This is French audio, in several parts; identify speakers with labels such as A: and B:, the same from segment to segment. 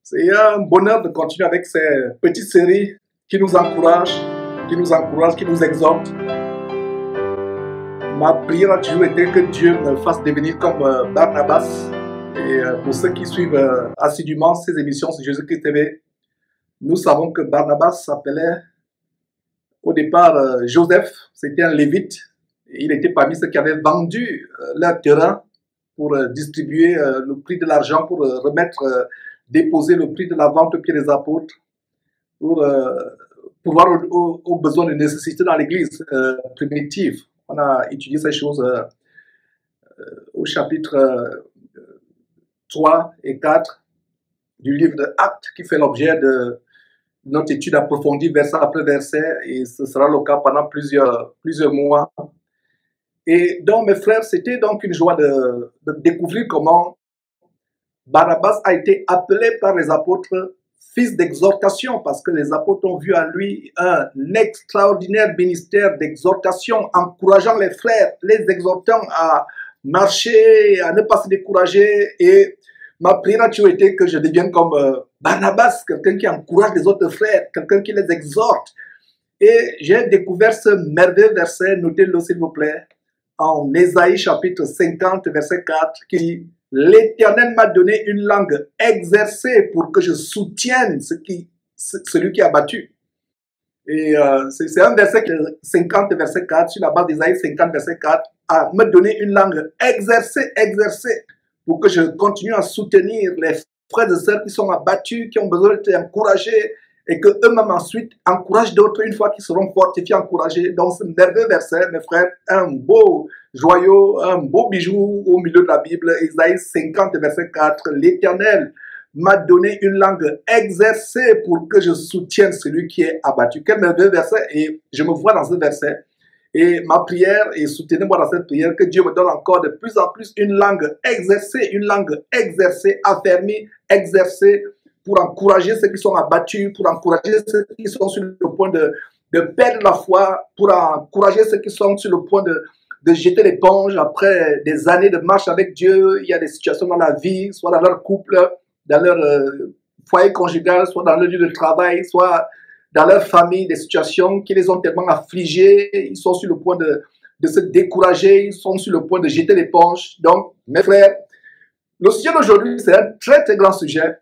A: C'est un bonheur de continuer avec ces petites séries qui nous encouragent, qui nous exhortent. Ma prière a toujours été que Dieu me fasse devenir comme Barnabas. Et pour ceux qui suivent assidûment ces émissions sur Jésus-Christ TV, nous savons que Barnabas s'appelait au départ Joseph. C'était un lévite. Et il était parmi ceux qui avaient vendu leur terrain pour distribuer le prix de l'argent, pour déposer le prix de la vente au pied des apôtres, pour pouvoir aux besoins de nécessité dans l'église primitive. On a étudié ces choses au chapitre 3 et 4 du livre de Actes, qui fait l'objet de notre étude approfondie verset après verset, et ce sera le cas pendant plusieurs mois. Et donc, mes frères, c'était donc une joie de découvrir comment Barnabas a été appelé par les apôtres fils d'exhortation, parce que les apôtres ont vu en lui un extraordinaire ministère d'exhortation, encourageant les frères, les exhortant à marcher, à ne pas se décourager. Et ma prière a toujours été que je devienne comme Barnabas, quelqu'un qui encourage les autres frères, quelqu'un qui les exhorte. Et j'ai découvert ce merveilleux verset, notez-le s'il vous plaît, en Ésaïe chapitre 50, verset 4, qui dit « L'Éternel m'a donné une langue exercée pour que je soutienne celui qui a battu. » Et c'est un verset 50, verset 4, sur la base d'Ésaïe 50, verset 4, à me donner une langue exercée, pour que je continue à soutenir les frères et sœurs qui sont abattus, qui ont besoin d'être encouragés, et que eux-mêmes ensuite encouragent d'autres une fois qu'ils seront fortifiés, encouragés. Donc ce merveilleux verset, mes frères, un beau joyau, un beau bijou au milieu de la Bible, Ésaïe 50, verset 4, l'Éternel m'a donné une langue exercée pour que je soutienne celui qui est abattu. Quel merveilleux verset, et je me vois dans ce verset. Et ma prière, et soutenez-moi dans cette prière, que Dieu me donne encore de plus en plus une langue exercée, affermie, exercée, pour encourager ceux qui sont abattus, pour encourager ceux qui sont sur le point de perdre la foi, pour encourager ceux qui sont sur le point de jeter l'éponge après des années de marche avec Dieu. Il y a des situations dans la vie, soit dans leur couple, dans leur foyer conjugal, soit dans leur lieu de travail, soit dans leur famille, des situations qui les ont tellement affligés, ils sont sur le point de se décourager, ils sont sur le point de jeter l'éponge. Donc, mes frères, le sujet d'aujourd'hui, c'est un très très grand sujet.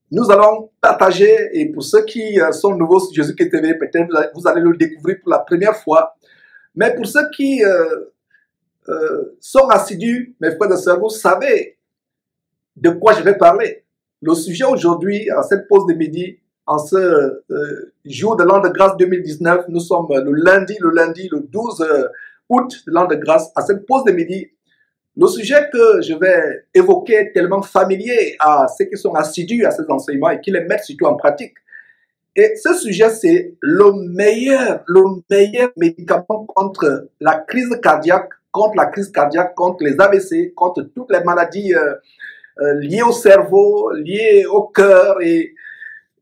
A: Nous allons partager, et pour ceux qui sont nouveaux sur Jésus-Christ TV, peut-être vous allez le découvrir pour la première fois, mais pour ceux qui sont assidus, mes frères et sœurs, vous savez de quoi je vais parler. Le sujet aujourd'hui, à cette pause de midi, en ce jour de l'an de grâce 2019, nous sommes le lundi, le 12 août de l'an de grâce, à cette pause de midi. Le sujet que je vais évoquer est tellement familier à ceux qui sont assidus à ces enseignements et qui les mettent surtout en pratique. Et ce sujet, c'est le meilleur médicament contre la crise cardiaque, contre les AVC, contre toutes les maladies liées au cerveau, liées au cœur. Et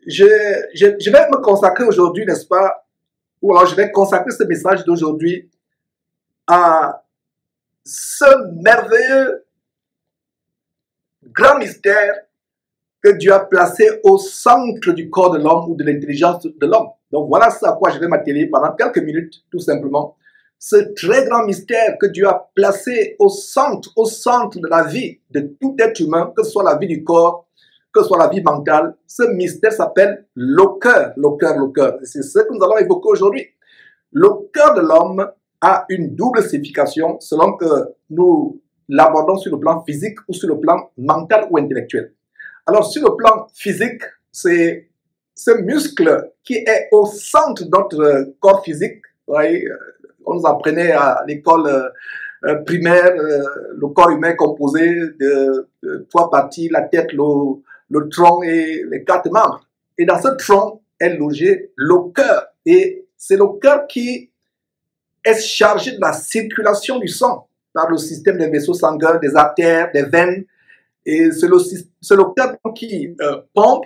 A: je vais me consacrer aujourd'hui, n'est-ce pas, ou alors je vais consacrer ce message d'aujourd'hui à ce merveilleux grand mystère que Dieu a placé au centre du corps de l'homme ou de l'intelligence de l'homme. Donc voilà à quoi je vais m'atteler pendant quelques minutes, tout simplement. Ce très grand mystère que Dieu a placé au centre de la vie de tout être humain, que ce soit la vie du corps, que ce soit la vie mentale, ce mystère s'appelle le cœur. C'est ce que nous allons évoquer aujourd'hui. Le cœur de l'homme a une double signification selon que nous l'abordons sur le plan physique ou sur le plan mental ou intellectuel. Alors sur le plan physique, c'est ce muscle qui est au centre de notre corps physique. Vous voyez, on nous apprenait à l'école primaire, le corps humain est composé de 3 parties, la tête, le tronc et les 4 membres. Et dans ce tronc est logé le cœur. Et c'est le cœur qui est chargé de la circulation du sang par le système des vaisseaux sanguins, des artères, des veines. Et c'est le cœur qui pompe,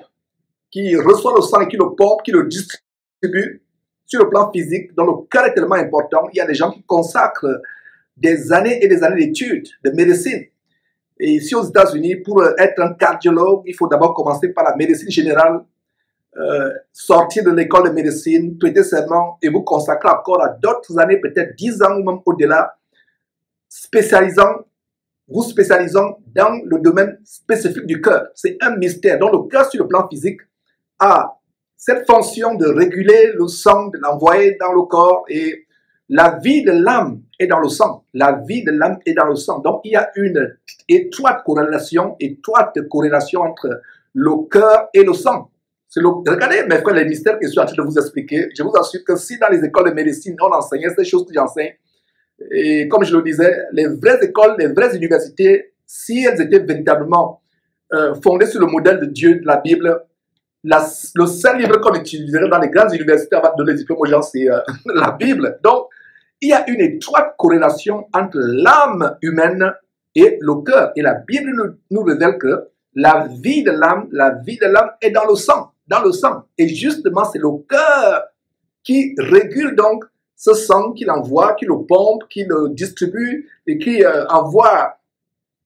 A: qui reçoit le sang et qui le pompe, qui le distribue sur le plan physique. Donc le cœur est tellement important. Il y a des gens qui consacrent des années et des années d'études, de médecine, Et ici aux États-Unis, pour être un cardiologue, il faut d'abord commencer par la médecine générale, sortir de l'école de médecine, prêter serment et vous consacrer encore à d'autres années, peut-être 10 ans ou même au-delà, vous spécialisant dans le domaine spécifique du cœur. C'est un mystère. Donc le cœur sur le plan physique a cette fonction de réguler le sang, de l'envoyer dans le corps, et la vie de l'âme est dans le sang. La vie de l'âme est dans le sang. Donc il y a une étroite corrélation entre le cœur et le sang. Regardez mes frères les mystères que je suis en train de vous expliquer. Je vous assure que si dans les écoles de médecine on enseignait ces choses que j'enseigne, et comme je le disais, les vraies écoles, les vraies universités, si elles étaient véritablement fondées sur le modèle de Dieu, de la Bible, le seul livre qu'on utiliserait dans les grandes universités avant de donner les diplômes aux gens, c'est la Bible. Donc, il y a une étroite corrélation entre l'âme humaine et le cœur. Et la Bible nous révèle que la vie de l'âme est dans le sang. Dans le sang. Et justement, c'est le cœur qui régule donc ce sang qu'il envoie, qui le pompe, qui le distribue et qui qui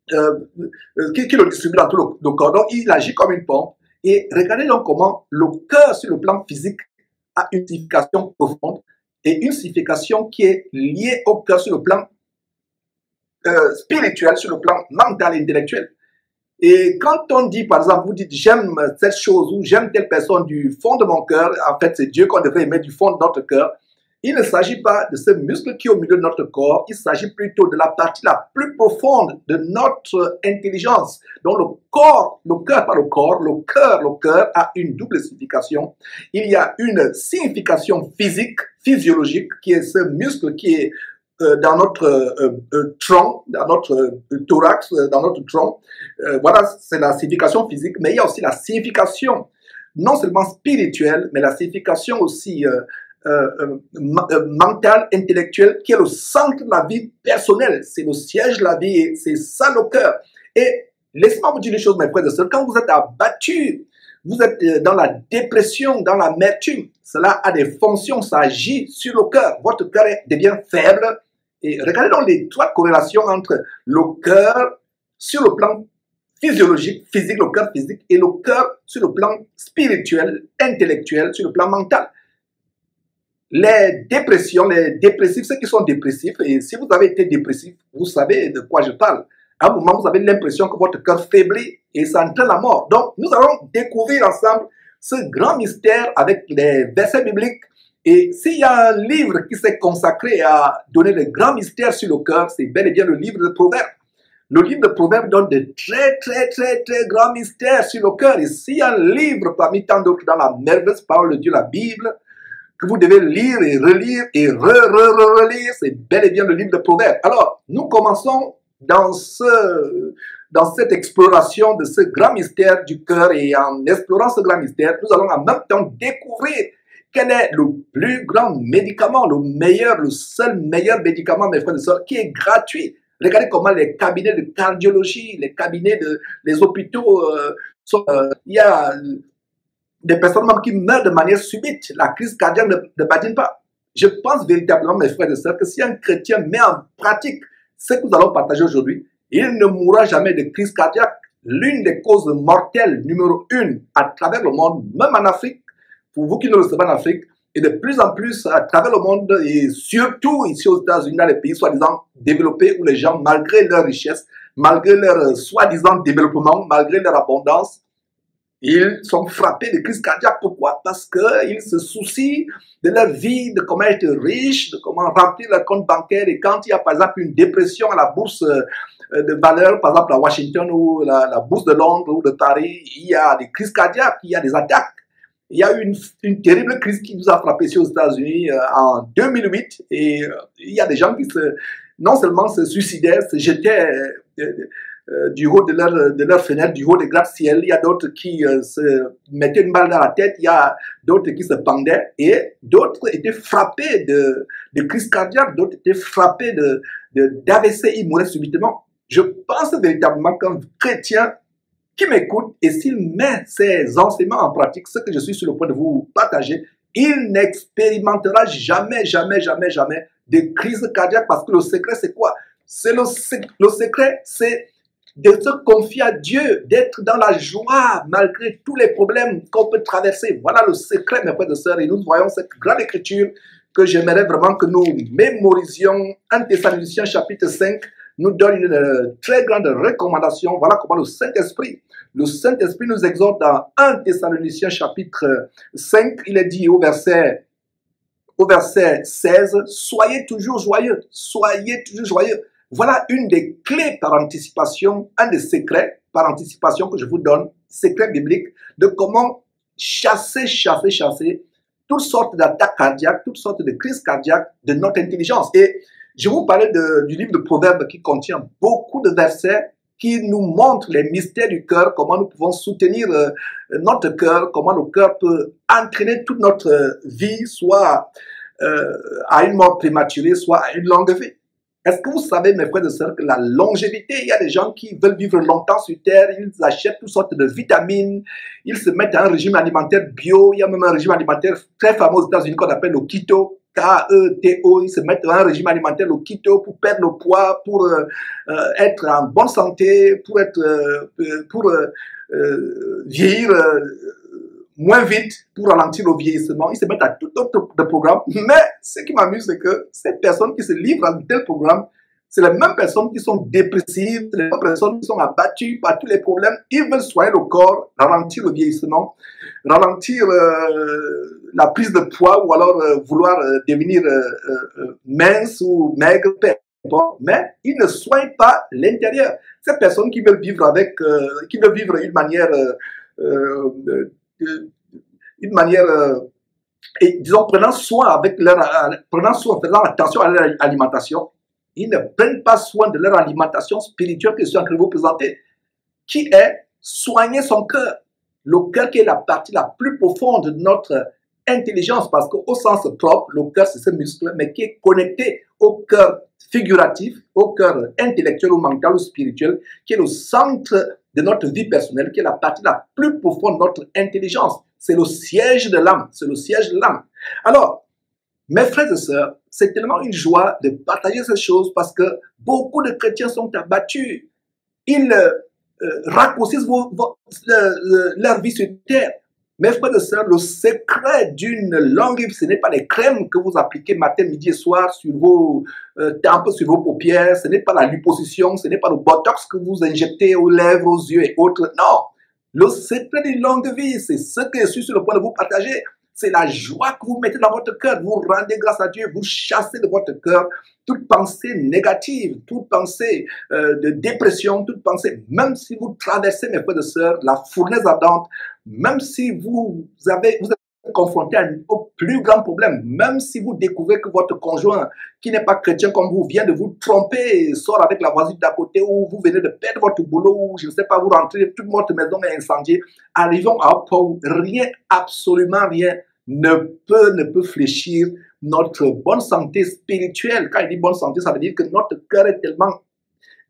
A: le distribue dans tout le corps. Donc, il agit comme une pompe. Et regardez donc comment le cœur sur le plan physique a une signification profonde et une signification qui est liée au cœur sur le plan spirituel, sur le plan mental et intellectuel. Et quand on dit, par exemple, vous dites j'aime cette chose ou j'aime telle personne du fond de mon cœur, en fait c'est Dieu qu'on devrait aimer du fond de notre cœur. Il ne s'agit pas de ce muscle qui est au milieu de notre corps, il s'agit plutôt de la partie la plus profonde de notre intelligence. Donc le cœur par le corps, le cœur a une double signification. Il y a une signification physique, physiologique, qui est ce muscle qui est dans notre tronc, dans notre thorax, dans notre tronc. Voilà, c'est la signification physique, mais il y a aussi la signification non seulement spirituelle, mais la signification aussi mentale, intellectuelle, qui est le centre de la vie personnelle. C'est le siège de la vie et c'est ça le cœur. Et laissez-moi vous dire une chose, mes frères et sœurs, quand vous êtes abattu, vous êtes dans la dépression, dans l'amertume, cela a des fonctions, ça agit sur le cœur. Votre cœur devient faible. Et regardez donc l'étroite corrélation entre le cœur sur le plan physiologique, physique, le cœur physique, et le cœur sur le plan spirituel, intellectuel, sur le plan mental. Les dépressions, les dépressifs, ceux qui sont dépressifs, et si vous avez été dépressif, vous savez de quoi je parle. À un moment, vous avez l'impression que votre cœur faiblit et ça entraîne la mort. Donc, nous allons découvrir ensemble ce grand mystère avec les versets bibliques. Et s'il y a un livre qui s'est consacré à donner des grands mystères sur le cœur, c'est bel et bien le livre de Proverbes. Le livre de Proverbes donne de très grands mystères sur le cœur. Et s'il y a un livre parmi tant d'autres dans la merveilleuse parole de Dieu, la Bible, que vous devez lire et relire et relire, c'est bel et bien le livre de Proverbes. Alors, nous commençons dans cette exploration de ce grand mystère du cœur, et en explorant ce grand mystère, nous allons en même temps découvrir quel est le plus grand médicament, le seul meilleur médicament, mes frères et sœurs, qui est gratuit. Regardez comment les cabinets de cardiologie, les cabinets des hôpitaux, il y a des personnes même qui meurent de manière subite. La crise cardiaque ne badine pas. Je pense véritablement, mes frères et sœurs, que si un chrétien met en pratique ce que nous allons partager aujourd'hui, il ne mourra jamais de crise cardiaque. L'une des causes mortelles numéro 1 à travers le monde, même en Afrique, pour vous qui ne le savez pas en Afrique, et de plus en plus à travers le monde, et surtout ici aux États-Unis, dans les pays soi-disant développés, où les gens, malgré leur richesse, malgré leur soi-disant développement, malgré leur abondance, ils sont frappés de crise cardiaque. Pourquoi? Parce qu'ils se soucient de leur vie, de comment être riche, de comment remplir leur compte bancaire. Et quand il y a par exemple une dépression à la bourse de valeur, par exemple à Washington ou la bourse de Londres ou de Paris, il y a des crises cardiaques, il y a des attaques. Il y a une terrible crise qui nous a frappé ici aux États-Unis en 2008. Et il y a des gens qui non seulement se suicidaient, se jetaient du haut de leur fenêtre, du haut des gratte-ciel. Il y a d'autres qui se mettaient une balle dans la tête, il y a d'autres qui se pendaient, et d'autres étaient frappés de crise cardiaque, d'autres étaient frappés d'AVC, ils mouraient subitement. Je pense véritablement qu'un chrétien qui m'écoute, et s'il met ses enseignements en pratique, ce que je suis sur le point de vous partager, il n'expérimentera jamais de crise cardiaque, parce que le secret c'est quoi? Le secret c'est de se confier à Dieu, d'être dans la joie malgré tous les problèmes qu'on peut traverser. Voilà le secret, mes frères et sœurs, et nous voyons cette grande écriture que j'aimerais vraiment que nous mémorisions. 1 Thessaloniciens chapitre 5 nous donne une très grande recommandation. Voilà comment le Saint-Esprit nous exhorte dans 1 Thessaloniciens chapitre 5, il est dit au verset 16, soyez toujours joyeux, soyez toujours joyeux. Voilà une des clés par anticipation, un des secrets par anticipation que je vous donne, secret biblique, de comment chasser toutes sortes d'attaques cardiaques, toutes sortes de crises cardiaques de notre intelligence. Et je vous parlais du livre de Proverbes qui contient beaucoup de versets qui nous montrent les mystères du cœur, comment nous pouvons soutenir notre cœur, comment le cœur peut entraîner toute notre vie, soit à une mort prématurée, soit à une longue vie. Est-ce que vous savez, mes frères et sœurs, que la longévité, il y a des gens qui veulent vivre longtemps sur Terre, ils achètent toutes sortes de vitamines, ils se mettent à un régime alimentaire bio, il y a même un régime alimentaire très fameux aux États-Unis qu'on appelle le keto, K-E-T-O, ils se mettent à un régime alimentaire, le keto, pour perdre le poids, pour être en bonne santé, pour vieillir moins vite, pour ralentir le vieillissement. Ils se mettent à tout autre programme. Mais ce qui m'amuse, c'est que ces personnes qui se livrent à un tel programme, c'est les mêmes personnes qui sont dépressives, les mêmes personnes qui sont abattues par tous les problèmes. Ils veulent soigner le corps, ralentir le vieillissement, ralentir la prise de poids ou alors vouloir devenir mince ou maigre, peu importe. Mais ils ne soignent pas l'intérieur. Ces personnes qui veulent vivre avec, qui veulent vivre une manière et disons prenant soin, faisant attention à leur alimentation, ils ne prennent pas soin de leur alimentation spirituelle que je suis en train de vous présenter, qui est soigner son cœur. Le cœur qui est la partie la plus profonde de notre intelligence, parce qu'au sens propre, le cœur c'est ce muscle, mais qui est connecté au cœur figuratif, au cœur intellectuel ou mental ou spirituel, qui est le centre de notre vie personnelle, qui est la partie la plus profonde de notre intelligence. C'est le siège de l'âme, c'est le siège de l'âme. Alors, mes frères et sœurs, c'est tellement une joie de partager ces choses parce que beaucoup de chrétiens sont abattus. Ils raccourcissent leur vie sur terre. Mes frères et sœurs, le secret d'une longue vie, ce n'est pas les crèmes que vous appliquez matin, midi et soir sur vos tempes, sur vos paupières, ce n'est pas la liposuction, ce n'est pas le botox que vous injectez aux lèvres, aux yeux et autres. Non, le secret d'une longue vie, c'est ce que je suis sur le point de vous partager. C'est la joie que vous mettez dans votre cœur. Vous rendez grâce à Dieu, vous chassez de votre cœur toute pensée négative, toute pensée de dépression, toute pensée, même si vous traversez, mes frères et sœurs, la fournaise ardente, même si vous êtes confronté au plus grand problème, même si vous découvrez que votre conjoint, qui n'est pas chrétien comme vous, vient de vous tromper, sort avec la voisine d'à côté, ou vous venez de perdre votre boulot, ou je ne sais pas, vous rentrez, toute votre maison est incendiée, arrivons à un point où rien, absolument rien, ne peut fléchir notre bonne santé spirituelle. Quand il dit bonne santé, ça veut dire que notre cœur est tellement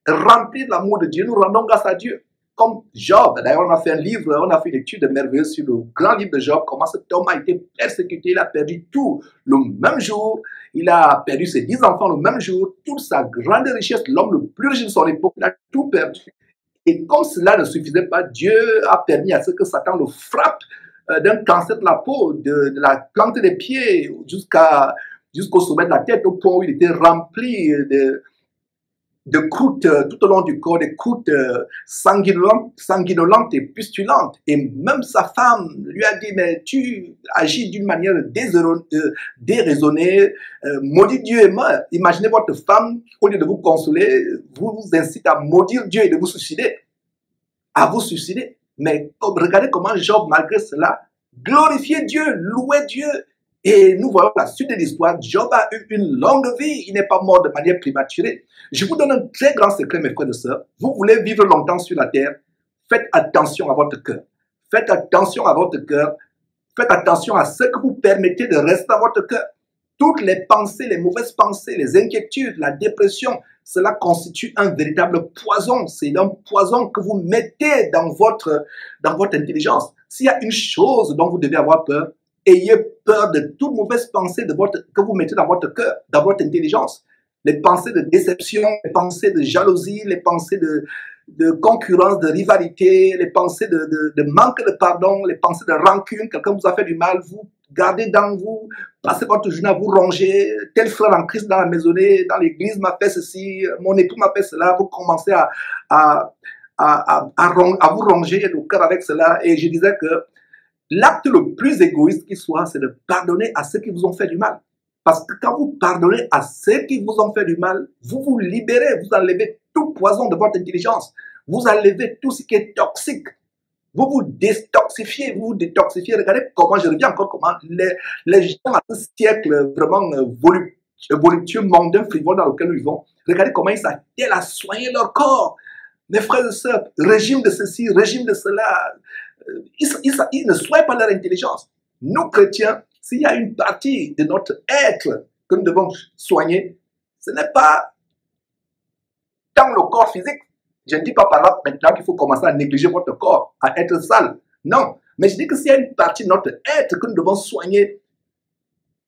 A: rempli de l'amour de Dieu, nous rendons grâce à Dieu. Comme Job, d'ailleurs on a fait un livre, on a fait une étude merveilleuse sur le grand livre de Job, comment cet homme a été persécuté, il a perdu tout le même jour, il a perdu ses 10 enfants le même jour, toute sa grande richesse, l'homme le plus riche de son époque, il a tout perdu. Et comme cela ne suffisait pas, Dieu a permis à ce que Satan le frappe d'un cancer de la peau, de la plante des pieds jusqu'au sommet de la tête, au point où il était rempli de croûtes tout au long du corps, des croûtes sanguinolentes et pustulantes. Et même sa femme lui a dit, mais tu agis d'une manière déraisonnée, maudit Dieu et meurs. Imaginez votre femme, au lieu de vous consoler, vous incite à maudire Dieu et de vous suicider. À vous suicider. Mais regardez comment Job, malgré cela, glorifiait Dieu, louait Dieu. Et nous voyons la suite de l'histoire. Job a eu une longue vie. Il n'est pas mort de manière prématurée. Je vous donne un très grand secret, mes frères et sœurs. Vous voulez vivre longtemps sur la terre? Faites attention à votre cœur. Faites attention à votre cœur. Faites attention à ce que vous permettez de rester dans votre cœur. Toutes les pensées, les mauvaises pensées, les inquiétudes, la dépression, cela constitue un véritable poison. C'est un poison que vous mettez dans votre intelligence. S'il y a une chose dont vous devez avoir peur, ayez peur de toute mauvaise pensée que vous mettez dans votre cœur, dans votre intelligence. Les pensées de déception, les pensées de jalousie, les pensées de concurrence, de rivalité, les pensées de manque de pardon, les pensées de rancune. Quelqu'un vous a fait du mal, vous gardez dans vous, passez votre journée à vous ronger. Tel frère en Christ dans la maisonnée, dans l'église m'a fait ceci, mon époux m'a fait cela. Vous commencez à vous ronger le cœur avec cela. Et je disais que l'acte le plus égoïste qui soit, c'est de pardonner à ceux qui vous ont fait du mal. Parce que quand vous pardonnez à ceux qui vous ont fait du mal, vous vous libérez, vous enlevez tout poison de votre intelligence. Vous enlevez tout ce qui est toxique. Vous vous détoxifiez, vous vous détoxifiez. Regardez comment, je reviens encore comment les gens à ce siècle vraiment voluptueux, mondain, frivole dans lequel nous vivons, regardez comment ils s'attellent à soigner leur corps. Mes frères et sœurs, régime de ceci, régime de cela, ils ne soignent pas leur intelligence. Nous, chrétiens, s'il y a une partie de notre être que nous devons soigner, ce n'est pas dans le corps physique. Je ne dis pas par là maintenant qu'il faut commencer à négliger votre corps, à être sale. Non. Mais je dis que s'il y a une partie de notre être que nous devons soigner,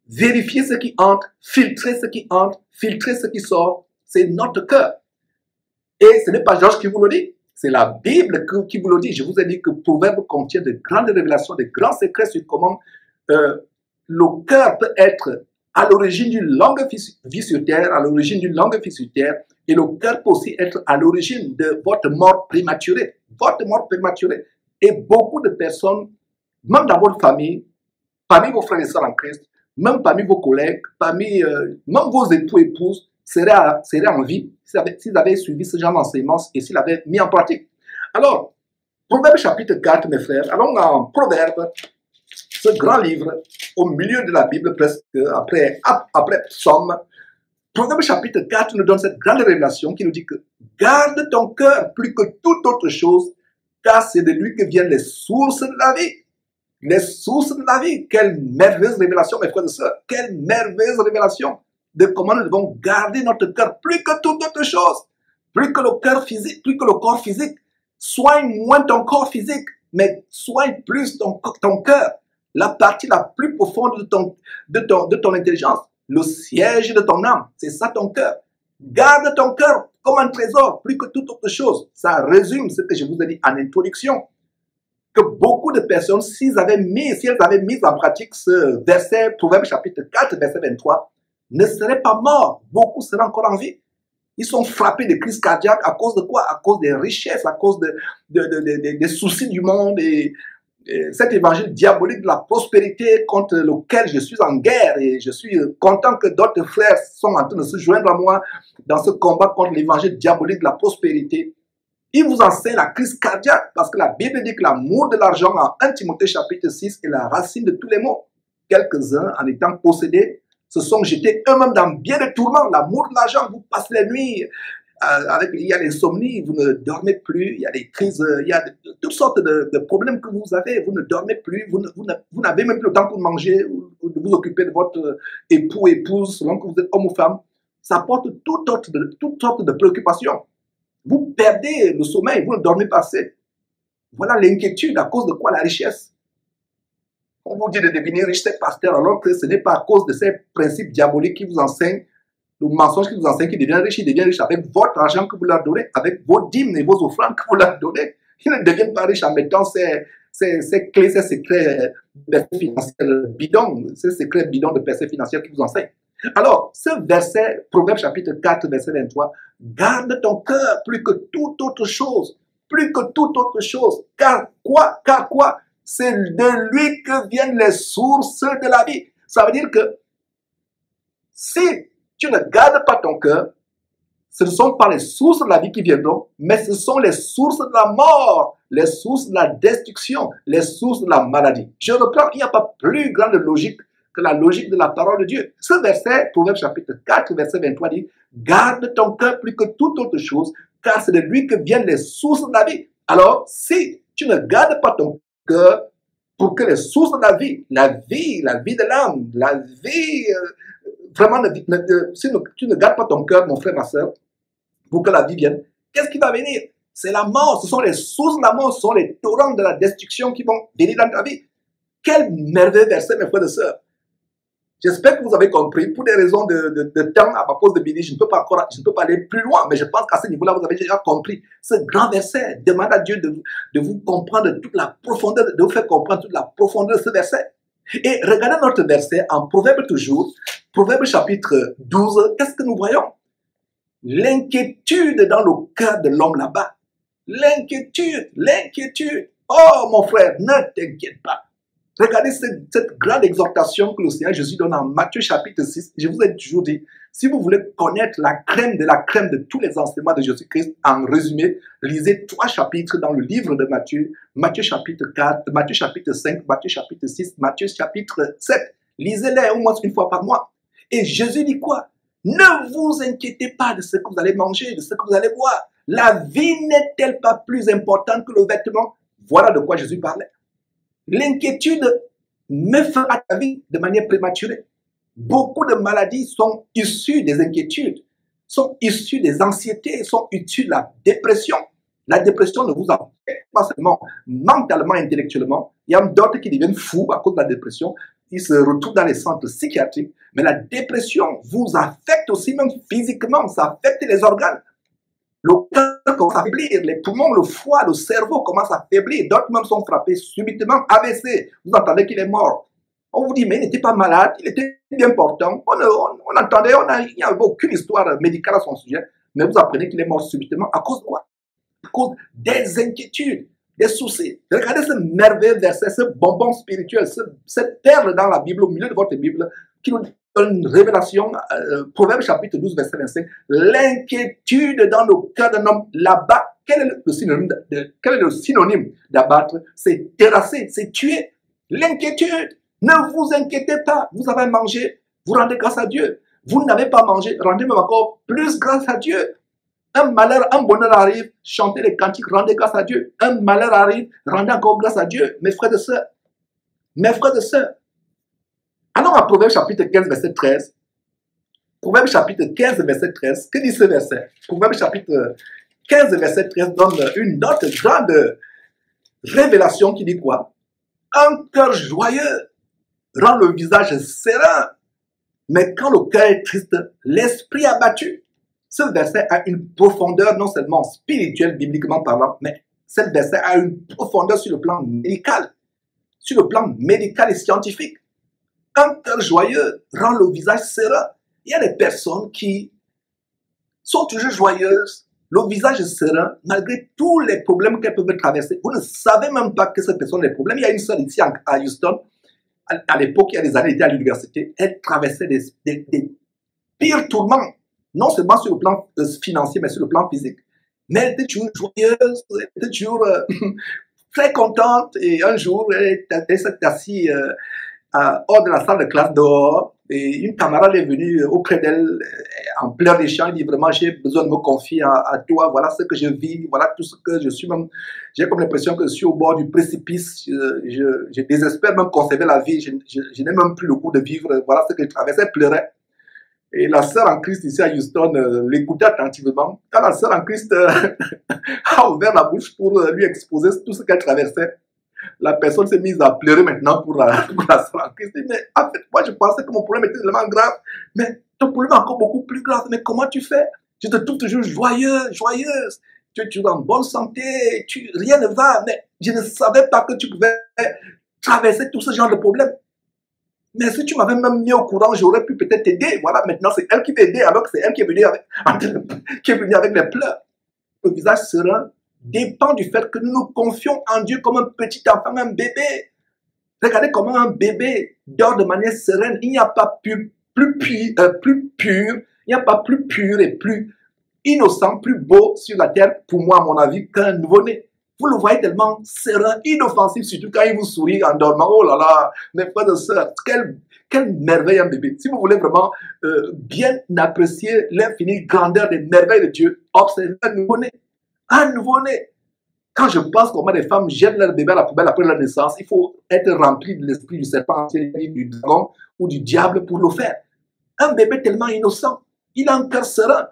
A: vérifier ce qui entre, filtrer ce qui entre, filtrer ce qui sort, c'est notre cœur. Et ce n'est pas Georges qui vous le dit, c'est la Bible qui vous le dit. Je vous ai dit que Proverbe contient de grandes révélations, de grands secrets sur comment le cœur peut être à l'origine d'une longue vie sur terre, à l'origine d'une longue vie sur terre, et le cœur peut aussi être à l'origine de votre mort prématurée. Votre mort prématurée. Et beaucoup de personnes, même dans votre famille, parmi vos frères et sœurs en Christ, même parmi vos collègues, parmi même vos époux et épouses, seraient en vie s'ils avaient suivi ce genre d'enseignement et s'ils l'avaient mis en pratique. Alors, Proverbe chapitre 4, mes frères, allons en Proverbe, ce grand livre, au milieu de la Bible, presque après Psaume. Proverbe chapitre 4 nous donne cette grande révélation qui nous dit que garde ton cœur plus que toute autre chose, car c'est de lui que viennent les sources de la vie. Les sources de la vie. Quelle merveilleuse révélation, mes frères et sœurs. Quelle merveilleuse révélation de comment nous devons garder notre cœur plus que toute autre chose. Plus que le cœur physique, plus que le corps physique. Soigne moins ton corps physique, mais soigne plus ton cœur. La partie la plus profonde de ton intelligence. Le siège de ton âme. C'est ça ton cœur. Garde ton cœur comme un trésor, plus que toute autre chose. Ça résume ce que je vous ai dit en introduction. Que beaucoup de personnes, si elles avaient mis en pratique ce verset, Proverbe chapitre 4, verset 23, ne seraient pas morts. Beaucoup seraient encore en vie. Ils sont frappés de crises cardiaques à cause de quoi? À cause des richesses, à cause des soucis du monde et cet évangile diabolique de la prospérité contre lequel je suis en guerre et je suis content que d'autres frères sont en train de se joindre à moi dans ce combat contre l'évangile diabolique de la prospérité. Il vous enseigne la crise cardiaque parce que la Bible dit que l'amour de l'argent en 1 Timothée chapitre 6 est la racine de tous les maux. Quelques-uns, en étant possédés, se sont jetés eux-mêmes dans bien des tourments. L'amour de l'argent, vous passez les nuits, il y a l'insomnie, vous ne dormez plus, il y a des crises, il y a toutes sortes de problèmes que vous avez, vous ne dormez plus, vous n'avez même plus le temps pour manger ou de vous occuper de votre époux, épouse, selon que vous êtes homme ou femme. Ça apporte toutes sortes de préoccupations. Vous perdez le sommeil, vous ne dormez pas assez. Voilà l'inquiétude à cause de quoi la richesse. On vous dit de devenir riche, c'est pasteur, alors que ce n'est pas à cause de ces principes diaboliques qui vous enseignent, le mensonge qui vous enseigne qu'ils deviennent riches, ils deviennent riches avec votre argent que vous leur donnez, avec vos dîmes et vos offrandes que vous leur donnez. Ils ne deviennent pas riches en mettant ces clés, ces secrets de percées financières bidons, ces secrets bidons de percées financières qui vous enseignent. Alors, ce verset, Proverbe chapitre 4, verset 23, garde ton cœur plus que toute autre chose, plus que toute autre chose, car quoi? C'est de lui que viennent les sources de la vie. Ça veut dire que si tu ne gardes pas ton cœur, ce ne sont pas les sources de la vie qui viendront, mais ce sont les sources de la mort, les sources de la destruction, les sources de la maladie. Je reprends, il n'y a pas plus grande logique que la logique de la parole de Dieu. Ce verset, Proverbe chapitre 4, verset 23 dit, garde ton cœur plus que toute autre chose, car c'est de lui que viennent les sources de la vie. Alors, si tu ne gardes pas ton cœur pour que les sources de la vie de l'âme, la vie, vraiment, si tu ne gardes pas ton cœur, mon frère, ma soeur, pour que la vie vienne, qu'est-ce qui va venir? C'est la mort, ce sont les sources de la mort, ce sont les torrents de la destruction qui vont venir dans ta vie. Quel merveilleux verset, mes frères et sœurs. J'espère que vous avez compris. Pour des raisons de temps, à ma pause de midi, je ne peux pas aller plus loin, mais je pense qu'à ce niveau-là, vous avez déjà compris ce grand verset. Demande à Dieu de vous comprendre toute la profondeur, de vous faire comprendre toute la profondeur de ce verset. Et regardez notre verset en Proverbe toujours, Proverbe chapitre 12, qu'est-ce que nous voyons? L'inquiétude dans le cœur de l'homme là-bas. L'inquiétude, l'inquiétude. Oh mon frère, ne t'inquiète pas. Regardez cette grande exhortation que le Seigneur Jésus donne en Matthieu chapitre 6. Je vous ai toujours dit, si vous voulez connaître la crème de tous les enseignements de Jésus-Christ, en résumé, lisez 3 chapitres dans le livre de Matthieu, Matthieu chapitre 4, Matthieu chapitre 5, Matthieu chapitre 6, Matthieu chapitre 7. Lisez-les au moins une fois par mois. Et Jésus dit quoi? Ne vous inquiétez pas de ce que vous allez manger, de ce que vous allez boire. La vie n'est-elle pas plus importante que le vêtement? Voilà de quoi Jésus parlait. L'inquiétude me fera ta vie de manière prématurée. Beaucoup de maladies sont issues des inquiétudes, sont issues des anxiétés, sont issues de la dépression. La dépression ne vous affecte pas seulement mentalement, intellectuellement. Il y a d'autres qui deviennent fous à cause de la dépression. Ils se retrouvent dans les centres psychiatriques. Mais la dépression vous affecte aussi même physiquement. Ça affecte les organes. Le cœur commence à faiblir, les poumons, le foie, le cerveau commencent à faiblir. D'autres même sont frappés subitement. AVC, vous entendez qu'il est mort. On vous dit, mais il n'était pas malade, il était bien portant. On entendait, il n'y avait aucune histoire médicale à son sujet. Mais vous apprenez qu'il est mort subitement. À cause de quoi? À cause des inquiétudes, des soucis. Regardez ce merveilleux verset, ce bonbon spirituel, cette perle dans la Bible, au milieu de votre Bible, qui nous donne une révélation, Proverbe chapitre 12, verset 25. L'inquiétude dans le cœur d'un homme, là-bas, quel est le synonyme d'abattre? C'est terrasser, c'est tuer. L'inquiétude. Ne vous inquiétez pas, vous avez mangé, vous rendez grâce à Dieu. Vous n'avez pas mangé, rendez même encore plus grâce à Dieu. Un malheur, un bonheur arrive, chantez les cantiques, rendez grâce à Dieu. Un malheur arrive, rendez encore grâce à Dieu. Mes frères et sœurs, mes frères et sœurs. Allons à Proverbe chapitre 15, verset 13. Proverbe chapitre 15, verset 13. Que dit ce verset? Proverbe chapitre 15, verset 13 donne une autre grande révélation qui dit quoi? Un cœur joyeux rend le visage serein, mais quand le cœur est triste, l'esprit abattu. Ce verset a une profondeur non seulement spirituelle, bibliquement parlant, mais ce verset a une profondeur sur le plan médical. Sur le plan médical et scientifique. Un cœur joyeux rend le visage serein. Il y a des personnes qui sont toujours joyeuses, le visage serein, malgré tous les problèmes qu'elles peuvent traverser. Vous ne savez même pas que cette personne a des problèmes. Il y a une sœur ici à Houston, à l'époque, il y a des années, elle était à l'université, elle traversait des pires tourments, non seulement sur le plan financier, mais sur le plan physique. Mais elle était toujours joyeuse, elle était toujours très contente. Et un jour, elle s'est assise hors de la salle de classe, dehors, et une camarade est venue auprès d'elle en plein échange. Elle dit vraiment, j'ai besoin de me confier à toi, voilà ce que je vis, voilà tout ce que je suis même. J'ai comme l'impression que je suis au bord du précipice, je désespère même conserver la vie, je n'ai même plus le goût de vivre, voilà ce que je traverse. Elle pleurait. Et la sœur en Christ ici à Houston l'écoutait attentivement. Quand la sœur en Christ a ouvert la bouche pour lui exposer tout ce qu'elle traversait, la personne s'est mise à pleurer maintenant pour la sœur en Christ. Mais en fait, moi je pensais que mon problème était tellement grave. Mais ton problème est encore beaucoup plus grave. Mais comment tu fais? Tu te trouves toujours joyeuse. Tu es en bonne santé. Rien ne va. Mais je ne savais pas que tu pouvais traverser tout ce genre de problème. Mais si tu m'avais même mis au courant, j'aurais pu peut-être t'aider. Voilà, maintenant c'est elle qui va aider, alors que c'est elle qui est venue avec les pleurs. Le visage serein dépend du fait que nous nous confions en Dieu comme un petit enfant, un bébé. Regardez comment un bébé dort de manière sereine. Il n'y a pas plus pur, il n'y a pas plus pur et plus innocent, plus beau sur la terre, pour moi, à mon avis, qu'un nouveau-né. Vous le voyez tellement serein, inoffensif, surtout quand il vous sourit en dormant. Oh là là, mes frères et sœurs, quelle merveille un bébé. Si vous voulez vraiment bien apprécier l'infinie grandeur des merveilles de Dieu, observez un nouveau-né. Un nouveau-né. Quand je pense comment les femmes jettent leur bébé à la poubelle après leur naissance, il faut être rempli de l'esprit du serpent, du dragon ou du diable pour le faire. Un bébé tellement innocent, il a un cœur serein,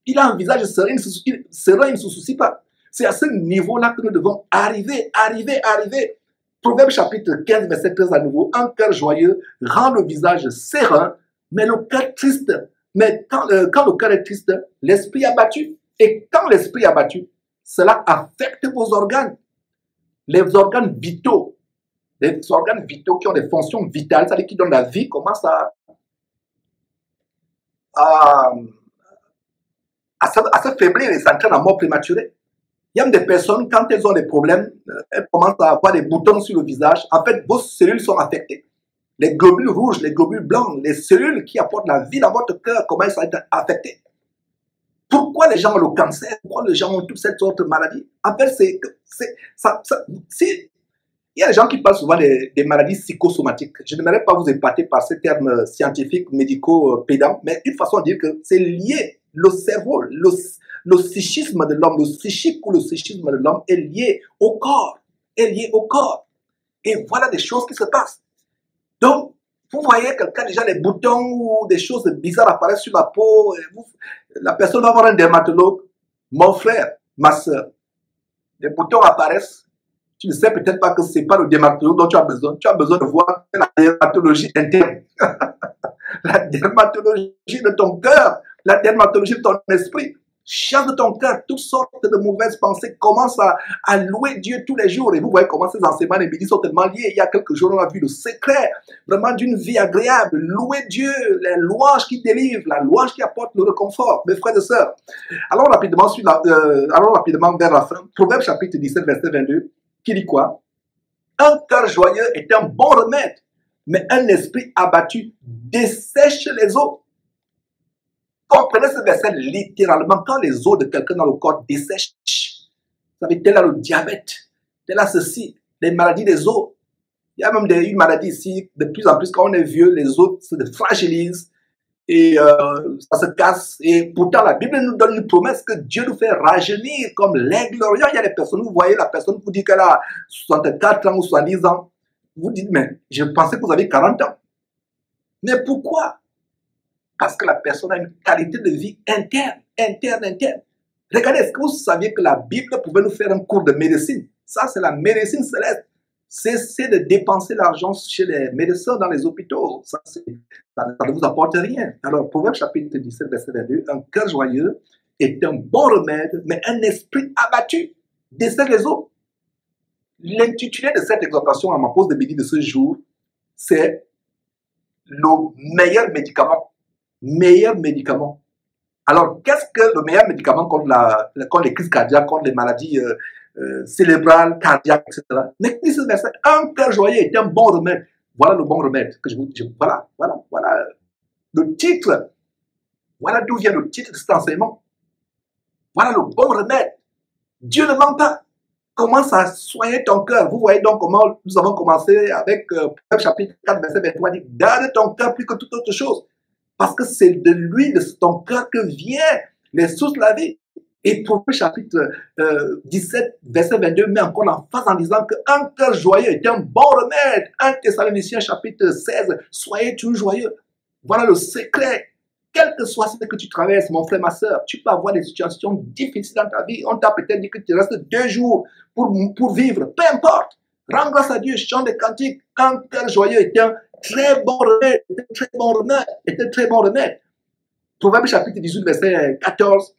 A: il a un visage serein, il ne se soucie pas. C'est à ce niveau-là que nous devons arriver. Proverbe chapitre 15, verset 13 à nouveau. Un cœur joyeux rend le visage serein, mais le cœur triste. Mais quand le cœur est triste, l'esprit est abattu. Et quand l'esprit est abattu, cela affecte vos organes. Les organes vitaux. Les organes vitaux qui ont des fonctions vitales, c'est-à-dire qui donnent la vie, commencent à se faiblir et s'entraînent à mort prématurée. Il y a même des personnes, quand elles ont des problèmes, elles commencent à avoir des boutons sur le visage. En fait, vos cellules sont affectées. Les globules rouges, les globules blancs, les cellules qui apportent la vie dans votre cœur commencent à être affectées. Pourquoi les gens ont le cancer? Pourquoi les gens ont toutes cette sortes de maladies? En fait, il y a des gens qui parlent souvent des maladies psychosomatiques. Je n'aimerais pas vous épater par ces termes scientifiques, médicaux, pédants, mais une façon de dire que c'est lié. Le cerveau, le psychisme de l'homme, le psychique ou le psychisme de l'homme est lié au corps. Est lié au corps. Et voilà des choses qui se passent. Donc, vous voyez quelqu'un, déjà les boutons ou des choses bizarres apparaissent sur la peau, la personne va voir un dermatologue. Mon frère, ma soeur, les boutons apparaissent. Tu ne sais peut-être pas que ce n'est pas le dermatologue dont tu as besoin. Tu as besoin de voir la dermatologie interne. La dermatologie de ton cœur, la dermatologie de ton esprit. Chasse de ton cœur toutes sortes de mauvaises pensées. Commence à louer Dieu tous les jours. Et vous voyez comment ces enseignements des midi sont tellement liés. Il y a quelques jours, on a vu le secret vraiment d'une vie agréable. Louer Dieu, les louanges qui délivrent, la louange qui apporte le réconfort. Mes frères et sœurs, allons rapidement vers la fin. Proverbe chapitre 17, verset 22. Qui dit quoi? Un cœur joyeux est un bon remède, mais un esprit abattu dessèche les os. Comprenez ce verset littéralement. Quand les os de quelqu'un dans le corps dessèchent, vous savez, tel a le diabète, tel a ceci, les maladies des os. Il y a même une maladie ici, de plus en plus, quand on est vieux, les os se fragilisent et ça se casse. Et pourtant, la Bible nous donne une promesse que Dieu nous fait rajeunir comme l'aigle orient. Il y a des personnes, vous voyez, la personne vous dit qu'elle a 64 ans ou 70 ans. Vous dites, mais je pensais que vous avez 40 ans. Mais pourquoi? Parce que la personne a une qualité de vie interne. Regardez, est-ce que vous saviez que la Bible pouvait nous faire un cours de médecine? Ça, c'est la médecine céleste. Cessez de dépenser l'argent chez les médecins dans les hôpitaux. Ça ne vous apporte rien. Alors, Proverbe chapitre 17, verset 22, un cœur joyeux est un bon remède, mais un esprit abattu dessèche les os. L'intitulé de cette exhortation à ma pause de midi de ce jour, c'est le meilleur médicament. Meilleur médicament. Alors, qu'est-ce que le meilleur médicament contre les crises cardiaques, contre les maladies cérébrales, cardiaques, etc. Mais ce verset, un cœur joyeux est un bon remède. Voilà le bon remède que voilà le titre. Voilà d'où vient le titre de cet enseignement. Voilà le bon remède. Dieu ne ment pas. Commence à soigner ton cœur. Vous voyez donc comment nous avons commencé avec chapitre 4, verset 23, dit, garde ton cœur plus que toute autre chose. Parce que c'est de lui, de ton cœur que vient les sources de la vie. Et Proverbe chapitre 17, verset 22, met encore l'emphase en disant qu'un cœur joyeux est un bon remède. 1 Thessaloniciens chapitre 16, soyez toujours joyeux. Voilà le secret. Quel que soit ce que tu traverses, mon frère, ma soeur, tu peux avoir des situations difficiles dans ta vie. On t'a peut-être dit que tu restes 2 jours pour vivre. Peu importe. Rends grâce à Dieu, chante des cantiques. Un cœur joyeux est un très bon remède. Est un très bon remède. Proverbe chapitre 18, verset 14.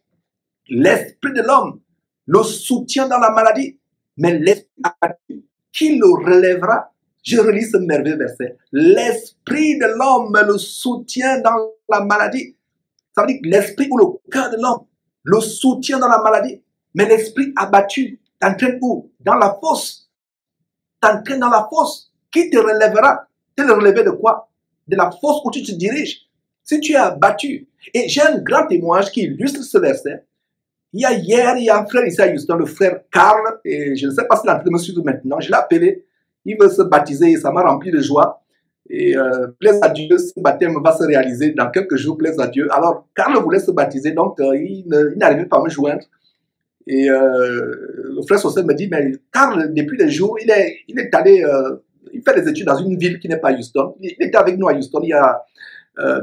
A: L'esprit de l'homme le soutient dans la maladie, mais l'esprit abattu, qui le relèvera? Je relis ce merveilleux verset. L'esprit de l'homme le soutient dans la maladie. Ça veut dire que l'esprit ou le cœur de l'homme le soutient dans la maladie, mais l'esprit abattu t'entraîne où? Dans la fosse. T'entraîne dans la fosse. Qui te relèvera? Te le relever de quoi? De la fosse où tu te diriges. Si tu es abattu. Et j'ai un grand témoignage qui illustre ce verset. Il y a un frère ici à Houston, le frère Carl, et je ne sais pas s'il est en train de me suivre maintenant. Je l'ai appelé, il veut se baptiser et ça m'a rempli de joie. Et plaise à Dieu, ce baptême va se réaliser dans quelques jours, plaise à Dieu. Alors, Carl voulait se baptiser, donc il n'arrivait pas à me joindre. Et le frère Sossel me dit, mais Carl, depuis des jours, il est allé, il fait des études dans une ville qui n'est pas Houston. Il était avec nous à Houston il y a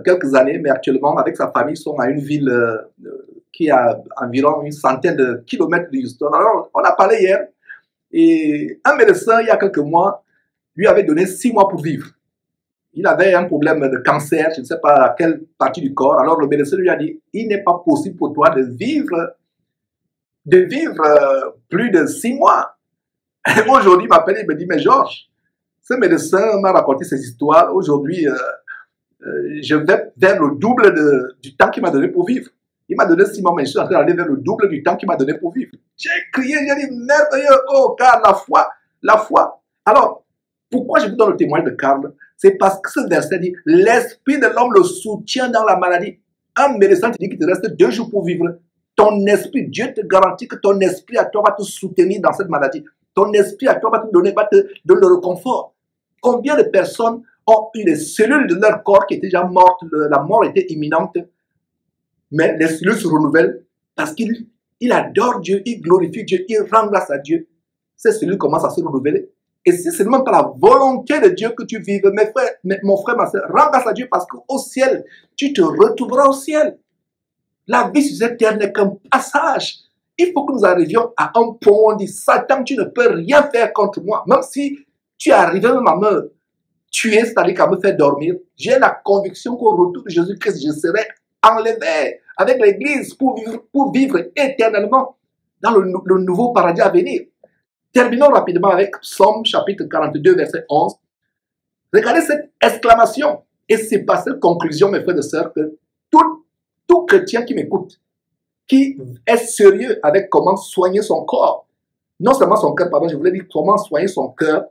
A: quelques années, mais actuellement, avec sa famille, ils sont à une ville qui a environ une centaine de kilomètres de Houston. Alors, on a parlé hier, et un médecin, il y a quelques mois, lui avait donné 6 mois pour vivre. Il avait un problème de cancer, je ne sais pas à quelle partie du corps. Alors le médecin lui a dit, il n'est pas possible pour toi de vivre plus de 6 mois. Et moi, aujourd'hui, il m'appelle et il me dit, mais Georges, ce médecin m'a raconté ces histoires. Aujourd'hui, je vais vers le double du temps qu'il m'a donné pour vivre. Il m'a donné 6 mois, mais je suis en train d'aller vers le double du temps qu'il m'a donné pour vivre. J'ai crié, j'ai dit, merveilleux, oh car la foi, la foi. Alors, pourquoi je vous donne le témoignage de Karl? C'est parce que ce verset dit, l'esprit de l'homme le soutient dans la maladie. Un médecin te dit qu'il te reste 2 jours pour vivre. Ton esprit, Dieu te garantit que ton esprit à toi va te soutenir dans cette maladie. Ton esprit à toi va te donner le réconfort. Combien de personnes ont eu des cellules de leur corps qui étaient déjà mortes, la mort était imminente, mais les cellules se renouvellent parce qu'il adore Dieu, il glorifie Dieu, il rend grâce à Dieu. Ces cellules commencent à se renouveler. Et si c'est seulement par la volonté de Dieu que tu vives, mon frère, ma soeur, rends grâce à Dieu parce qu'au ciel, tu te retrouveras au ciel. La vie sur cette terre n'est qu'un passage. Il faut que nous arrivions à un point où on dit, Satan, tu ne peux rien faire contre moi. Même si tu es arrivé même à me tuer, c'est-à-dire qu'à me faire dormir, j'ai la conviction qu'au retour de Jésus-Christ, je serai enlevé avec l'Église pour vivre éternellement dans le nouveau paradis à venir. Terminons rapidement avec Psaume chapitre 42, verset 11. Regardez cette exclamation. Et c'est par cette conclusion, mes frères et sœurs, que tout chrétien qui m'écoute, qui est sérieux avec comment soigner son corps, non seulement son cœur, pardon, je voulais dire comment soigner son cœur,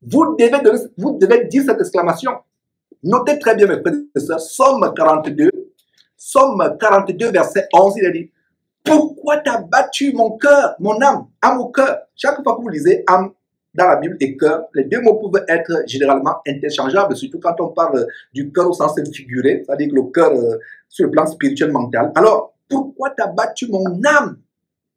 A: vous devez dire cette exclamation. Notez très bien, mes frères et sœurs, Psaume 42, verset 11, il a dit, pourquoi t'as battu mon cœur, mon âme, âme au cœur? Chaque fois que vous lisez âme dans la Bible et cœur, les deux mots peuvent être généralement interchangeables, surtout quand on parle du cœur au sens figuré, c'est-à-dire que le cœur sur le plan spirituel mental. Alors, pourquoi t'as battu mon âme?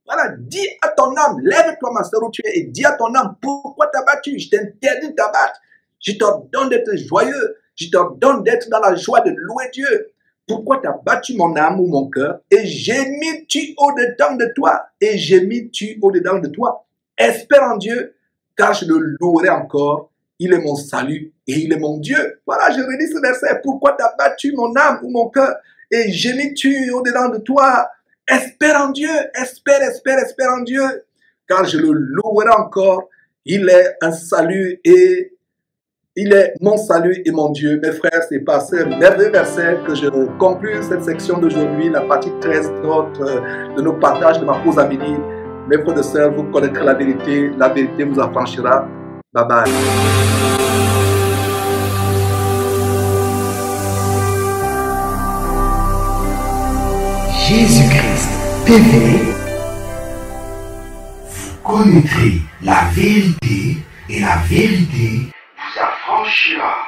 A: Voilà, dis à ton âme, lève-toi ma soeur où tu es et dis à ton âme, pourquoi t'as battu? Je t'interdis de t'abattre. Je t'ordonne d'être joyeux. Je t'ordonne d'être dans la joie de louer Dieu. Pourquoi t'as battu mon âme ou mon cœur? Et gémis-tu au-dedans de toi? Et gémis-tu au-dedans de toi? Espère en Dieu, car je le louerai encore. Il est mon salut et il est mon Dieu. Voilà, je redis ce verset. Pourquoi t'as battu mon âme ou mon cœur? Et gémis-tu au-dedans de toi? Espère en Dieu. Espère en Dieu. Car je le louerai encore. Il est un salut et il est mon salut et mon Dieu. Mes frères, c'est par ce merveilleux verset que je conclue cette section d'aujourd'hui, la partie 13 de nos partages de ma pause à midi. Mes frères et sœurs, vous connaîtrez la vérité vous affranchira. Bye bye.
B: Jésus-Christ TV, vous connaîtrez la vérité et la vérité vous affranchira.